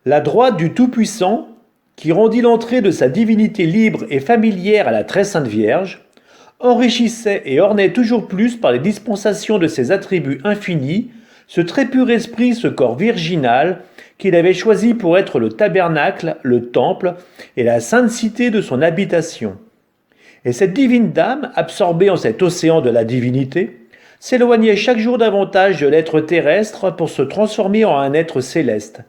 La droite du Tout-Puissant, qui rendit l'entrée de sa divinité libre et familière à la très sainte Vierge, enrichissait et ornait toujours plus par les dispensations de ses attributs infinis ce très pur esprit, ce corps virginal qu'il avait choisi pour être le tabernacle, le temple et la sainte cité de son habitation. Et cette divine dame, absorbée en cet océan de la divinité, s'éloignait chaque jour davantage de l'être terrestre pour se transformer en un être céleste,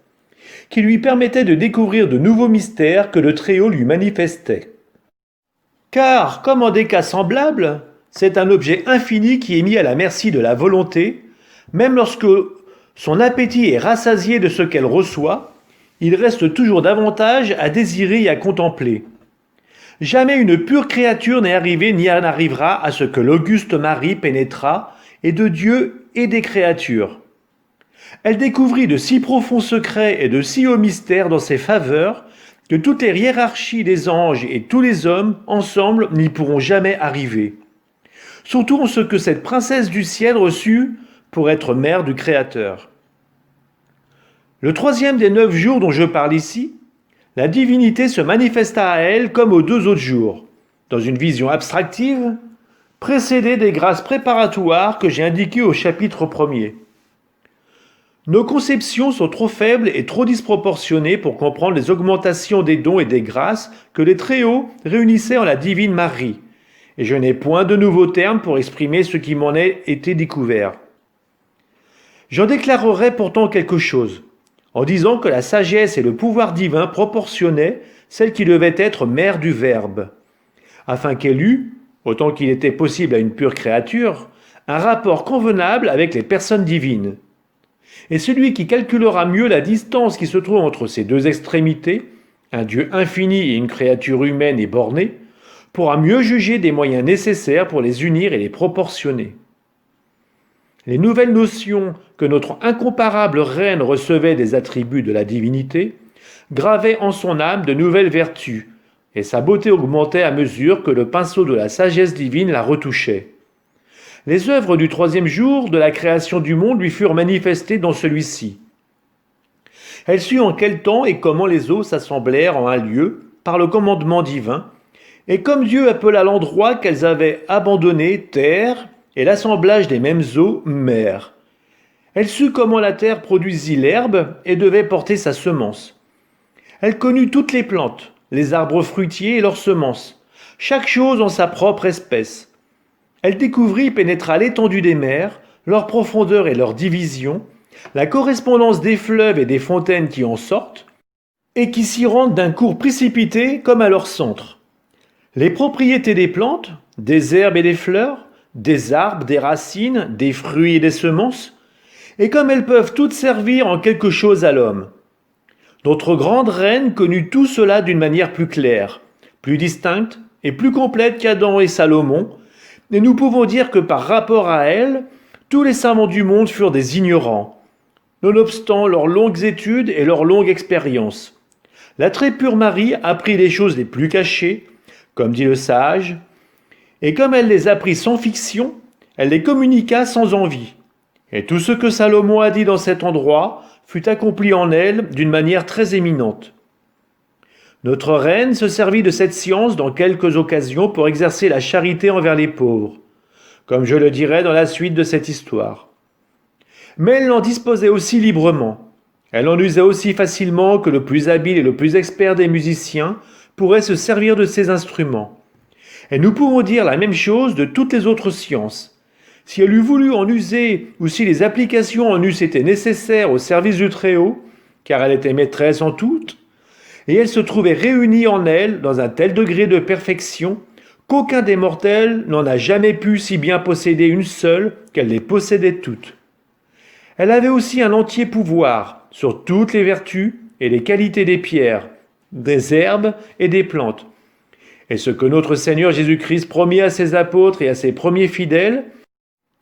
qui lui permettait de découvrir de nouveaux mystères que le Très-Haut lui manifestait. Car, comme en des cas semblables, c'est un objet infini qui est mis à la merci de la volonté, même lorsque son appétit est rassasié de ce qu'elle reçoit, il reste toujours davantage à désirer et à contempler. Jamais une pure créature n'est arrivée ni en arrivera à ce que l'auguste Marie pénétra, et de Dieu et des créatures. Elle découvrit de si profonds secrets et de si hauts mystères dans ses faveurs que toutes les hiérarchies des anges et tous les hommes, ensemble, n'y pourront jamais arriver. Surtout en ce que cette princesse du ciel reçut pour être mère du Créateur. Le troisième des 9 jours dont je parle ici, la divinité se manifesta à elle comme aux 2 autres jours, dans une vision abstractive, précédée des grâces préparatoires que j'ai indiquées au chapitre 1er. Nos conceptions sont trop faibles et trop disproportionnées pour comprendre les augmentations des dons et des grâces que les Très-Hauts réunissaient en la divine Marie, et je n'ai point de nouveaux termes pour exprimer ce qui m'en a été découvert. J'en déclarerai pourtant quelque chose, en disant que la sagesse et le pouvoir divin proportionnaient celle qui devait être mère du Verbe, afin qu'elle eût, autant qu'il était possible à une pure créature, un rapport convenable avec les personnes divines. Et celui qui calculera mieux la distance qui se trouve entre ces 2 extrémités, un Dieu infini et une créature humaine et bornée, pourra mieux juger des moyens nécessaires pour les unir et les proportionner. Les nouvelles notions que notre incomparable reine recevait des attributs de la divinité gravaient en son âme de nouvelles vertus, et sa beauté augmentait à mesure que le pinceau de la sagesse divine la retouchait. Les œuvres du 3e jour de la création du monde lui furent manifestées dans celui-ci. Elle sut en quel temps et comment les eaux s'assemblèrent en un lieu par le commandement divin, et comme Dieu appela l'endroit qu'elles avaient abandonné terre, et l'assemblage des mêmes eaux mer. Elle sut comment la terre produisit l'herbe et devait porter sa semence. Elle connut toutes les plantes, les arbres fruitiers et leurs semences, chaque chose en sa propre espèce. Elle découvrit et pénétra l'étendue des mers, leur profondeur et leur division, la correspondance des fleuves et des fontaines qui en sortent, et qui s'y rendent d'un cours précipité comme à leur centre. Les propriétés des plantes, des herbes et des fleurs, des arbres, des racines, des fruits et des semences, et comme elles peuvent toutes servir en quelque chose à l'homme. Notre grande reine connut tout cela d'une manière plus claire, plus distincte et plus complète qu'Adam et Salomon, et nous pouvons dire que par rapport à elle, tous les savants du monde furent des ignorants, nonobstant leurs longues études et leurs longues expériences. La très pure Marie apprit les choses les plus cachées, comme dit le sage, et comme elle les apprit sans fiction, elle les communiqua sans envie. Et tout ce que Salomon a dit dans cet endroit fut accompli en elle d'une manière très éminente. Notre reine se servit de cette science dans quelques occasions pour exercer la charité envers les pauvres, comme je le dirai dans la suite de cette histoire. Mais elle en disposait aussi librement. Elle en usait aussi facilement que le plus habile et le plus expert des musiciens pourrait se servir de ces instruments. Et nous pouvons dire la même chose de toutes les autres sciences. Si elle eût voulu en user, ou si les applications en eussent été nécessaires au service du Très-Haut, car elle était maîtresse en toutes, et elle se trouvait réunie en elle dans un tel degré de perfection qu'aucun des mortels n'en a jamais pu si bien posséder une seule qu'elle les possédait toutes. Elle avait aussi un entier pouvoir sur toutes les vertus et les qualités des pierres, des herbes et des plantes. Et ce que notre Seigneur Jésus-Christ promit à ses apôtres et à ses premiers fidèles,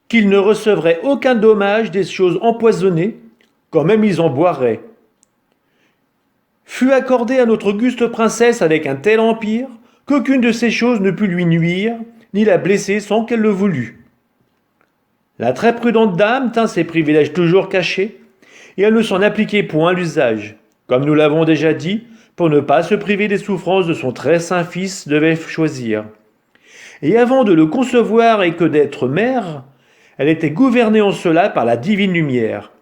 qu'ils ne recevraient aucun dommage des choses empoisonnées, quand même ils en boiraient. Fut accordé à notre auguste princesse avec un tel empire qu'aucune de ces choses ne put lui nuire, ni la blesser sans qu'elle le voulût. La très prudente dame tint ses privilèges toujours cachés, et elle ne s'en appliquait point l'usage, comme nous l'avons déjà dit, pour ne pas se priver des souffrances de son très saint Fils, devait choisir. Et avant de le concevoir et que d'être mère, elle était gouvernée en cela par la divine lumière,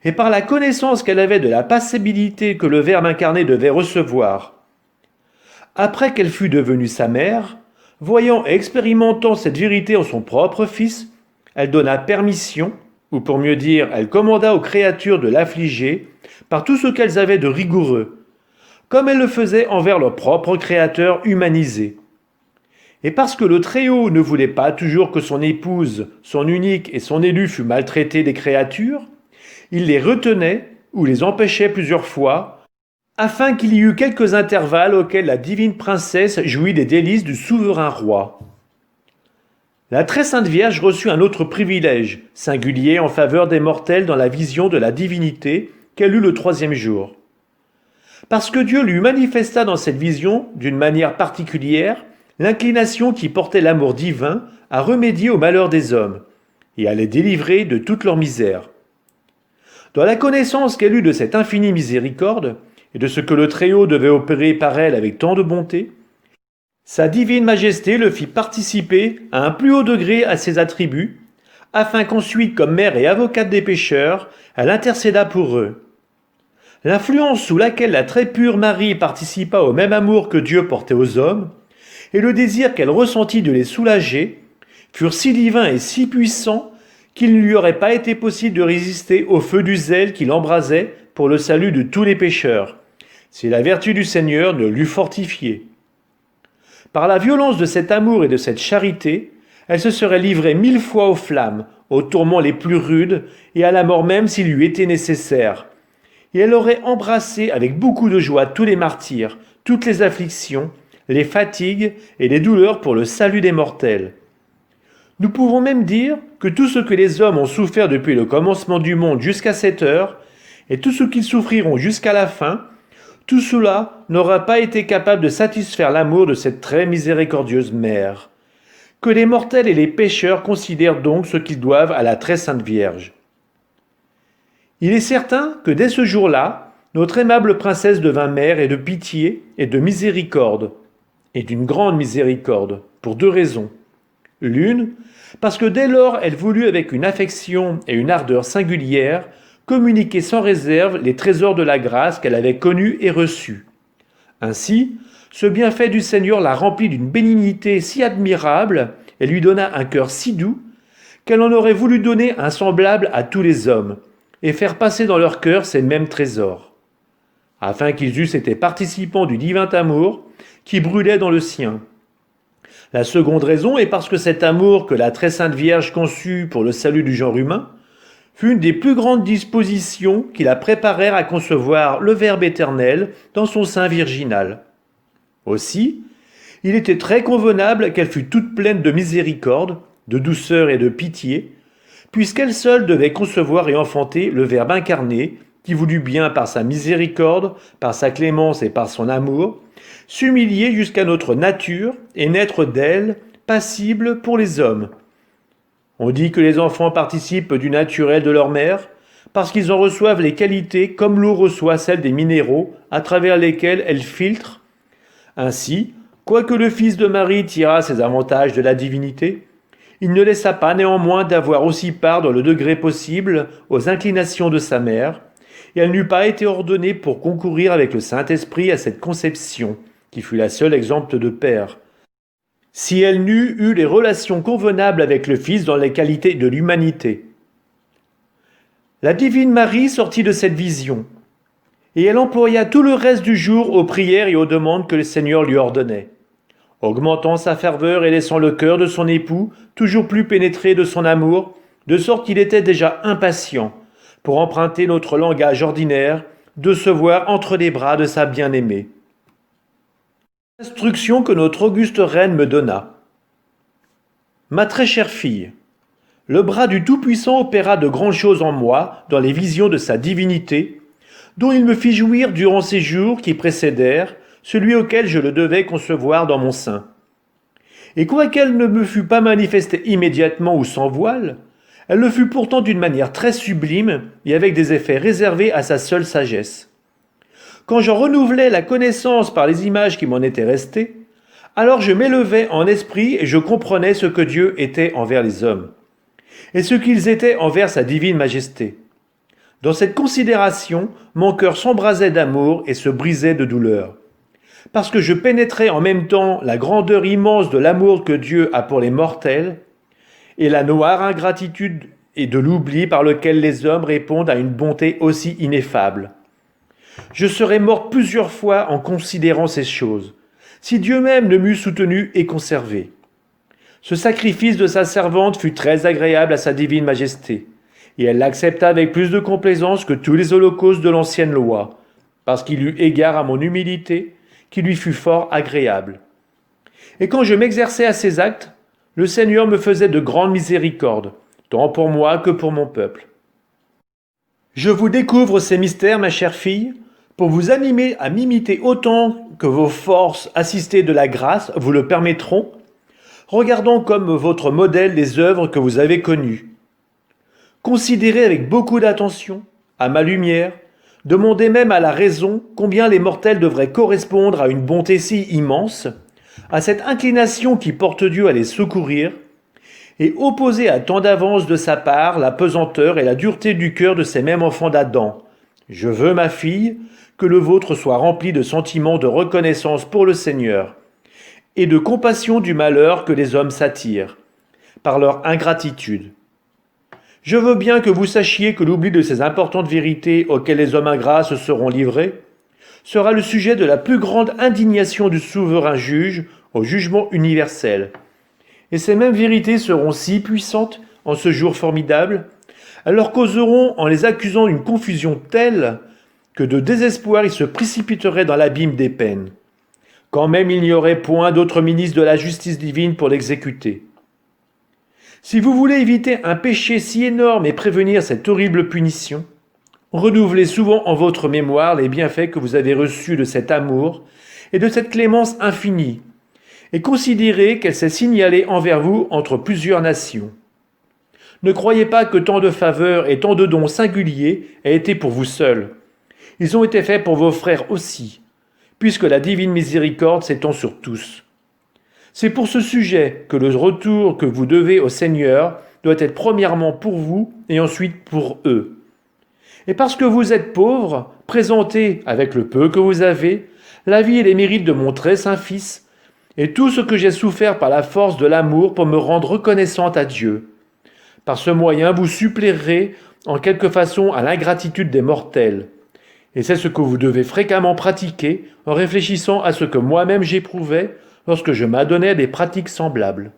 et par la connaissance qu'elle avait de la passibilité que le Verbe incarné devait recevoir. Après qu'elle fut devenue sa mère, voyant et expérimentant cette vérité en son propre Fils, elle donna permission, ou pour mieux dire, elle commanda aux créatures de l'affliger par tout ce qu'elles avaient de rigoureux, comme elle le faisait envers leur propre Créateur humanisé. Et parce que le Très-Haut ne voulait pas toujours que son épouse, son unique et son élu fût maltraité des créatures, il les retenait ou les empêchait plusieurs fois, afin qu'il y eût quelques intervalles auxquels la divine princesse jouit des délices du souverain roi. La très sainte Vierge reçut un autre privilège, singulier en faveur des mortels dans la vision de la divinité qu'elle eut le 3e jour. Parce que Dieu lui manifesta dans cette vision, d'une manière particulière, l'inclination qui portait l'amour divin à remédier aux malheurs des hommes et à les délivrer de toute leur misère. Dans la connaissance qu'elle eut de cette infinie miséricorde et de ce que le Très-Haut devait opérer par elle avec tant de bonté, sa divine majesté le fit participer à un plus haut degré à ses attributs, afin qu'ensuite, comme mère et avocate des pécheurs, elle intercédât pour eux. L'influence sous laquelle la très pure Marie participa au même amour que Dieu portait aux hommes, et le désir qu'elle ressentit de les soulager, furent si divins et si puissants qu'il ne lui aurait pas été possible de résister au feu du zèle qui l'embrasait pour le salut de tous les pécheurs, si la vertu du Seigneur ne l'eût fortifié. Par la violence de cet amour et de cette charité, elle se serait livrée 1000 fois aux flammes, aux tourments les plus rudes et à la mort même s'il lui était nécessaire. Et elle aurait embrassé avec beaucoup de joie tous les martyrs, toutes les afflictions, les fatigues et les douleurs pour le salut des mortels. Nous pouvons même dire que tout ce que les hommes ont souffert depuis le commencement du monde jusqu'à cette heure, et tout ce qu'ils souffriront jusqu'à la fin, tout cela n'aura pas été capable de satisfaire l'amour de cette très miséricordieuse mère. Que les mortels et les pécheurs considèrent donc ce qu'ils doivent à la très sainte Vierge. Il est certain que dès ce jour-là, notre aimable princesse devint mère et de pitié et de miséricorde, et d'une grande miséricorde, pour 2 raisons. L'une, parce que dès lors elle voulut avec une affection et une ardeur singulières communiquer sans réserve les trésors de la grâce qu'elle avait connus et reçus. Ainsi, ce bienfait du Seigneur la remplit d'une bénignité si admirable et lui donna un cœur si doux qu'elle en aurait voulu donner un semblable à tous les hommes et faire passer dans leur cœur ces mêmes trésors, afin qu'ils eussent été participants du divin amour qui brûlait dans le sien. La seconde raison est parce que cet amour que la très sainte Vierge conçut pour le salut du genre humain fut une des plus grandes dispositions qui la préparèrent à concevoir le Verbe éternel dans son sein virginal. Aussi, il était très convenable qu'elle fût toute pleine de miséricorde, de douceur et de pitié, puisqu'elle seule devait concevoir et enfanter le Verbe incarné, qui voulut bien par sa miséricorde, par sa clémence et par son amour, s'humilier jusqu'à notre nature et naître d'elle, passible pour les hommes. On dit que les enfants participent du naturel de leur mère, parce qu'ils en reçoivent les qualités comme l'eau reçoit celles des minéraux à travers lesquels elle filtre. Ainsi, quoique le Fils de Marie tirât ses avantages de la divinité, il ne laissa pas néanmoins d'avoir aussi part dans le degré possible aux inclinations de sa mère, et elle n'eût pas été ordonnée pour concourir avec le Saint-Esprit à cette conception, qui fut la seule exemple de père, si elle n'eût eu les relations convenables avec le Fils dans les qualités de l'humanité. La divine Marie sortit de cette vision, et elle employa tout le reste du jour aux prières et aux demandes que le Seigneur lui ordonnait, augmentant sa ferveur et laissant le cœur de son époux toujours plus pénétré de son amour, de sorte qu'il était déjà impatient, pour emprunter notre langage ordinaire, de se voir entre les bras de sa bien-aimée. L'instruction que notre auguste reine me donna. Ma très chère fille, le bras du Tout-Puissant opéra de grandes choses en moi dans les visions de sa divinité, dont il me fit jouir durant ces jours qui précédèrent celui auquel je le devais concevoir dans mon sein. Et quoiqu'elle ne me fût pas manifestée immédiatement ou sans voile, elle le fut pourtant d'une manière très sublime et avec des effets réservés à sa seule sagesse. Quand j'en renouvelais la connaissance par les images qui m'en étaient restées, alors je m'élevais en esprit et je comprenais ce que Dieu était envers les hommes, et ce qu'ils étaient envers sa divine majesté. Dans cette considération, mon cœur s'embrasait d'amour et se brisait de douleur, parce que je pénétrais en même temps la grandeur immense de l'amour que Dieu a pour les mortels, et la noire ingratitude et de l'oubli par lequel les hommes répondent à une bonté aussi ineffable. Je serais morte plusieurs fois en considérant ces choses, si Dieu même ne m'eût soutenu et conservé. Ce sacrifice de sa servante fut très agréable à sa divine majesté, et elle l'accepta avec plus de complaisance que tous les holocaustes de l'ancienne loi, parce qu'il eut égard à mon humilité, qui lui fut fort agréable. Et quand je m'exerçais à ces actes, le Seigneur me faisait de grandes miséricordes, tant pour moi que pour mon peuple. Je vous découvre ces mystères, ma chère fille, pour vous animer à m'imiter autant que vos forces assistées de la grâce vous le permettront, regardons comme votre modèle les œuvres que vous avez connues. Considérez avec beaucoup d'attention, à ma lumière, demandez même à la raison combien les mortels devraient correspondre à une bonté si immense, à cette inclination qui porte Dieu à les secourir, et opposer à tant d'avance de sa part la pesanteur et la dureté du cœur de ces mêmes enfants d'Adam. Je veux, ma fille, que le vôtre soit rempli de sentiments de reconnaissance pour le Seigneur, et de compassion du malheur que les hommes s'attirent, par leur ingratitude. Je veux bien que vous sachiez que l'oubli de ces importantes vérités auxquelles les hommes ingrats se seront livrés sera le sujet de la plus grande indignation du souverain juge au jugement universel. Et ces mêmes vérités seront si puissantes en ce jour formidable, elles leur causeront en les accusant d'une confusion telle que de désespoir ils se précipiteraient dans l'abîme des peines, quand même il n'y aurait point d'autre ministre de la justice divine pour l'exécuter. Si vous voulez éviter un péché si énorme et prévenir cette horrible punition, renouvelez souvent en votre mémoire les bienfaits que vous avez reçus de cet amour et de cette clémence infinie, et considérez qu'elle s'est signalée envers vous entre plusieurs nations. Ne croyez pas que tant de faveurs et tant de dons singuliers aient été pour vous seuls. Ils ont été faits pour vos frères aussi, puisque la divine miséricorde s'étend sur tous. C'est pour ce sujet que le retour que vous devez au Seigneur doit être premièrement pour vous et ensuite pour eux. Et parce que vous êtes pauvres, présentez, avec le peu que vous avez, la vie et les mérites de mon très saint Fils, et tout ce que j'ai souffert par la force de l'amour pour me rendre reconnaissante à Dieu. Par ce moyen, vous suppléerez en quelque façon à l'ingratitude des mortels. Et c'est ce que vous devez fréquemment pratiquer en réfléchissant à ce que moi-même j'éprouvais lorsque je m'adonnais à des pratiques semblables.